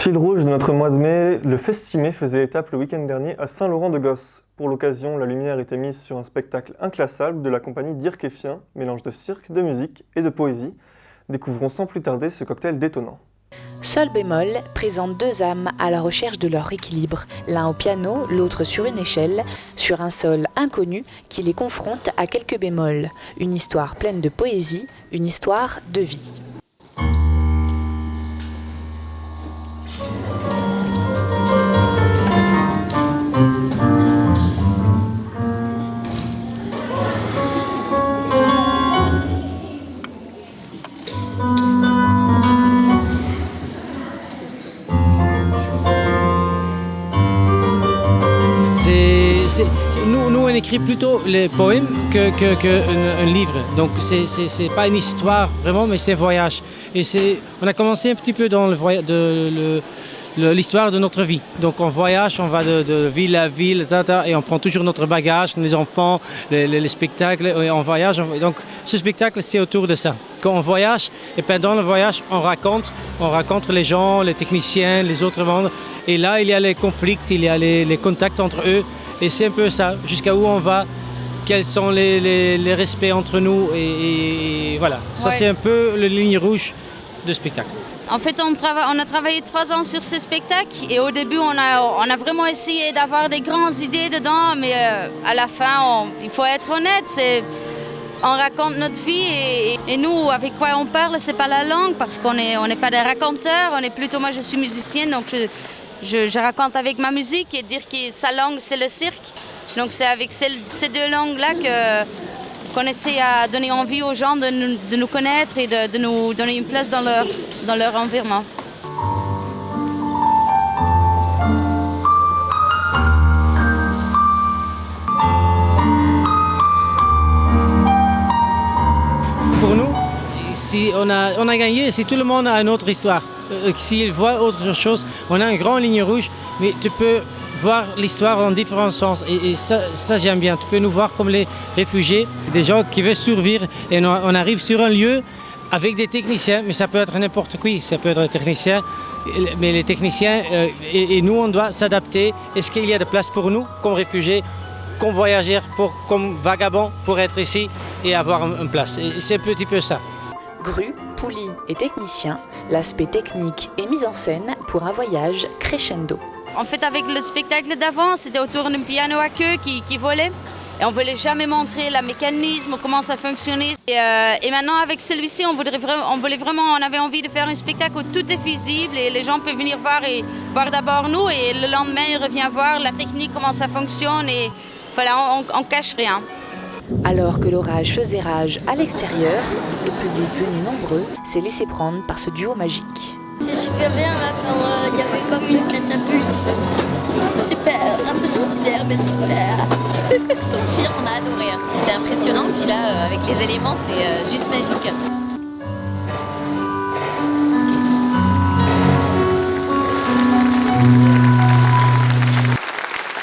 Fil rouge de notre mois de mai, le Festimé faisait étape le week-end dernier à Saint-Laurent-de-Gosse. Pour l'occasion, la lumière était mise sur un spectacle inclassable de la compagnie Dirk et Fien, mélange de cirque, de musique et de poésie. Découvrons sans plus tarder ce cocktail détonnant. Sol bémol présente deux âmes à la recherche de leur équilibre, l'un au piano, l'autre sur une échelle, sur un sol inconnu qui les confronte à quelques bémols. Une histoire pleine de poésie, une histoire de vie. Nous, on écrit plutôt les poèmes qu'un livre. Donc, c'est pas une histoire vraiment, mais c'est un voyage. Et on a commencé un petit peu dans l'histoire de notre vie. Donc, on voyage, on va de ville à ville, et on prend toujours notre bagage, les enfants, les spectacles, et on voyage. Donc, ce spectacle, c'est autour de ça. Quand on voyage, et pendant le voyage, on raconte les gens, les techniciens, les autres membres. Et là, il y a les conflits, il y a les contacts entre eux. Et c'est un peu ça, jusqu'à où on va, quels sont les respects entre nous. Et voilà, ça c'est un peu la ligne rouge du spectacle. En fait, on a travaillé 3 ans sur ce spectacle et au début, on a vraiment essayé d'avoir des grandes idées dedans, mais à la fin, il faut être honnête, on raconte notre vie et nous, avec quoi on parle, c'est pas la langue parce qu'on n'est pas des raconteurs, moi je suis musicienne, donc je raconte avec ma musique et dire que sa langue c'est le cirque. Donc c'est avec ces deux langues-là qu'on essaie à donner envie aux gens de nous connaître et de nous donner une place dans leur environnement. Pour nous, si on a gagné, si tout le monde a une autre histoire. S'il voit autre chose, on a une grande ligne rouge, mais tu peux voir l'histoire en différents sens. Et ça j'aime bien. Tu peux nous voir comme les réfugiés, des gens qui veulent survivre. Et on arrive sur un lieu avec des techniciens, mais ça peut être n'importe qui. Ça peut être un technicien, mais les techniciens, et nous, on doit s'adapter. Est-ce qu'il y a de place pour nous, comme réfugiés, comme voyageurs, comme vagabonds, pour être ici et avoir une place? Et c'est un petit peu ça. Grue, poulie et technicien, l'aspect technique et mise en scène pour un voyage crescendo. En fait, avec le spectacle d'avant, c'était autour d'un piano à queue qui volait. Et on ne voulait jamais montrer le mécanisme, comment ça fonctionnait. Et maintenant, avec celui-ci, on avait envie de faire un spectacle où tout est visible et les gens peuvent venir voir d'abord nous. Et le lendemain, ils reviennent voir la technique, comment ça fonctionne. Et voilà, on ne cache rien. Alors que l'orage faisait rage à l'extérieur, le public venu nombreux s'est laissé prendre par ce duo magique. C'est super bien là, quand il y avait comme une catapulte. Super, un peu suicidaire, mais super. Je confirme, on a adoré. C'est impressionnant, puis là, avec les éléments, c'est juste magique.